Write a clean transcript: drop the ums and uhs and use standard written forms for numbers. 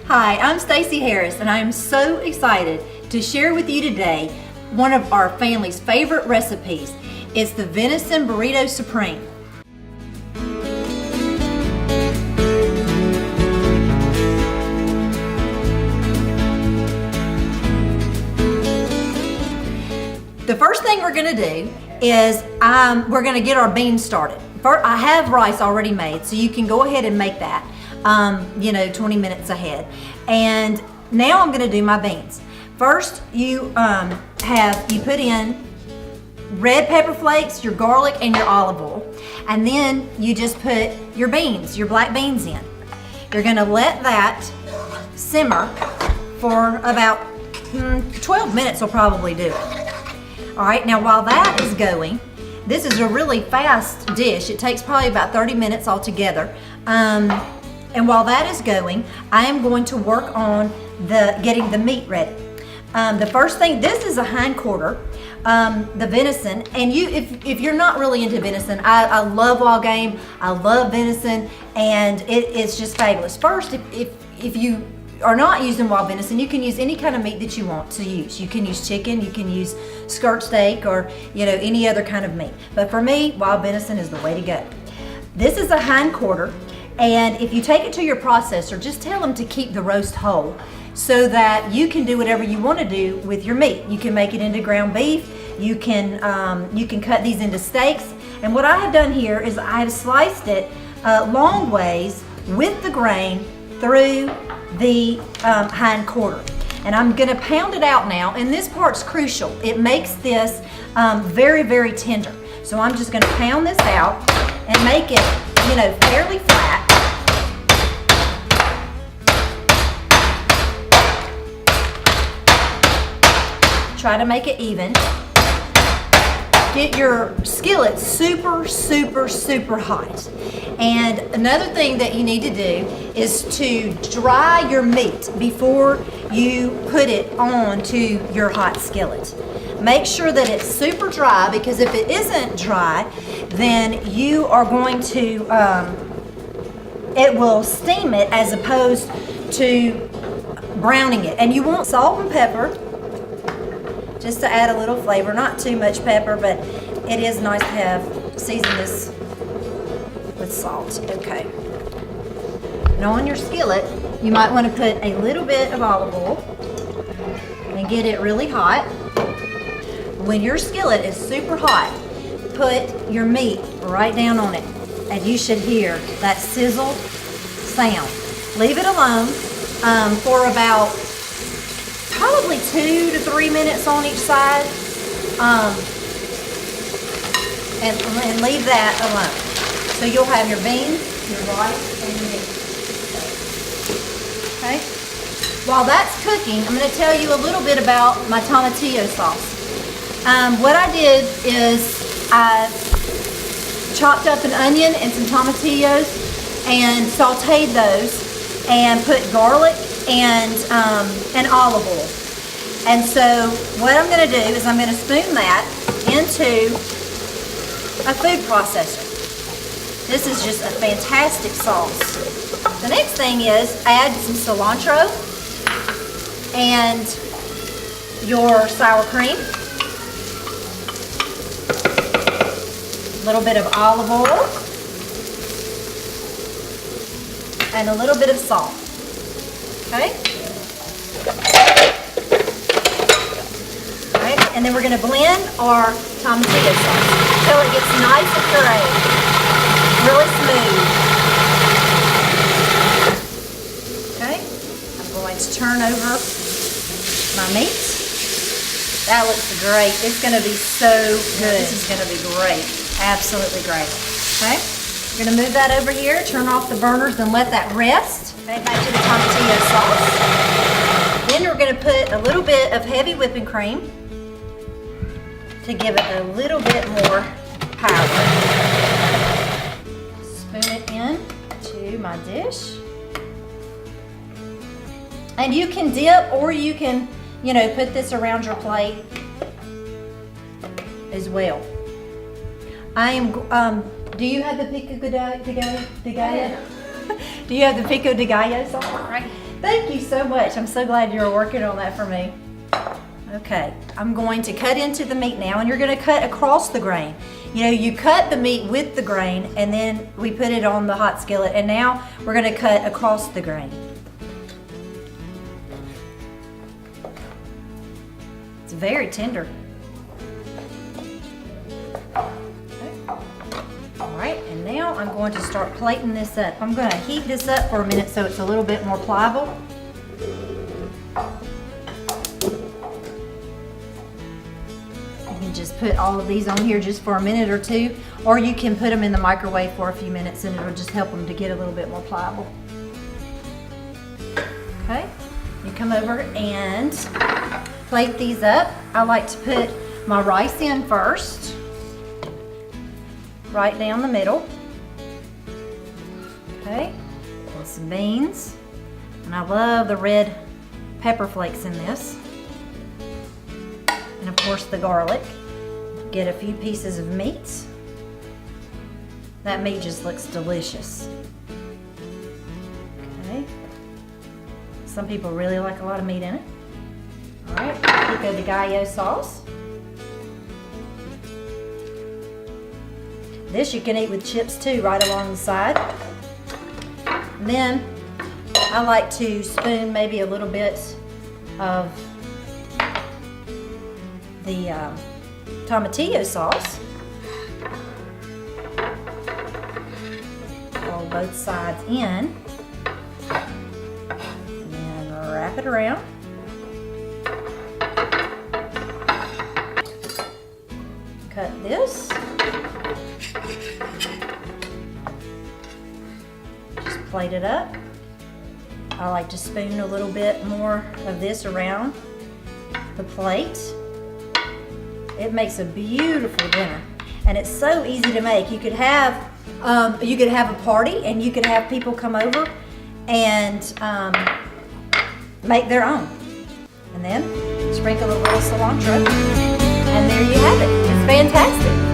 Hi, I'm Stacey Harris, and I am so excited to share with you today one of our family's favorite recipes. It's the Venison Burrito Supreme. The first thing we're going to do is we're going to get our beans started. First, I have rice already made, so you can go ahead and make that, 20 minutes ahead. And now I'm going to do my beans. First, you put in red pepper flakes, your garlic, and your olive oil. And then you just put your beans, your black beans in. You're going to let that simmer for about 12 minutes will probably do it. All right, now while that is going, this is a really fast dish. It takes probably about 30 minutes altogether. And while that is going, I am going to work on getting the meat ready. The first thing, this is a hind quarter, the venison. And if you're not really into venison, I love wild game, I love venison, and it's just fabulous. First, if you are not using wild venison, you can use any kind of meat that you want to use. You can use chicken, you can use skirt steak, or any other kind of meat. But for me, wild venison is the way to go. This is a hind quarter, and if you take it to your processor, just tell them to keep the roast whole so that you can do whatever you want to do with your meat. You can make it into ground beef, you can cut these into steaks, and what I have done here is I have sliced it long ways with the grain through the hind quarter. And I'm gonna pound it out now, and this part's crucial. It makes this very, very tender. So I'm just gonna pound this out and make it, fairly flat. Try to make it even. Get your skillet super, super, super hot. And another thing that you need to do is to dry your meat before you put it onto your hot skillet. Make sure that it's super dry, because if it isn't dry, then you are going to, it will steam it as opposed to browning it. And you want salt and pepper, just to add a little flavor, not too much pepper, but it is nice to have season this with salt. Okay. Now on your skillet, you might want to put a little bit of olive oil and get it really hot. When your skillet is super hot, put your meat right down on it, and you should hear that sizzle sound. Leave it alone for about probably 2 to 3 minutes on each side, and leave that alone. So you'll have your beans, your rice, and your meat. Okay? While that's cooking, I'm going to tell you a little bit about my tomatillo sauce. What I did is I chopped up an onion and some tomatillos and sauteed those, and put garlic and olive oil. And so what I'm going to do is I'm going to spoon that into a food processor. This is just a fantastic sauce. The next thing is add some cilantro and your sour cream, a little bit of olive oil, and a little bit of salt. Okay? All right, and then we're going to blend our tomatillo sauce until it gets nice and pureed, really smooth. Okay? I'm going to turn over my meat. That looks great. It's going to be so good. This is going to be great. Absolutely great. Okay? We're going to move that over here, turn off the burners, and let that rest. Okay, back to the tomatillo sauce. Then we're going to put a little bit of heavy whipping cream to give it a little bit more power. Spoon it in to my dish. And you can dip, or you can, put this around your plate as well. I am, do you have the pico de gallo? Do you have the pico de gallo sauce? Right. Thank you so much. I'm so glad you're working on that for me. Okay, I'm going to cut into the meat now, and you're going to cut across the grain. You know, you cut the meat with the grain, and then we put it on the hot skillet, and now we're going to cut across the grain. It's very tender. Alright, and now I'm going to start plating this up. I'm going to heat this up for a minute so it's a little bit more pliable. You can just put all of these on here just for a minute or two, or you can put them in the microwave for a few minutes and it'll just help them to get a little bit more pliable. Okay, you come over and plate these up. I like to put my rice in first. Right down the middle. Okay, and some beans. And I love the red pepper flakes in this. And of course the garlic. Get a few pieces of meat. That meat just looks delicious. Okay. Some people really like a lot of meat in it. All right, pico de gallo sauce. This you can eat with chips too, right along the side. And then I like to spoon maybe a little bit of the tomatillo sauce. Roll both sides in. And then wrap it around. Cut this. Just plate it up. I like to spoon a little bit more of this around the plate. It makes a beautiful dinner, and it's so easy to make. You could have a party, and you could have people come over and make their own. And then sprinkle a little cilantro, and there you have it. It's fantastic.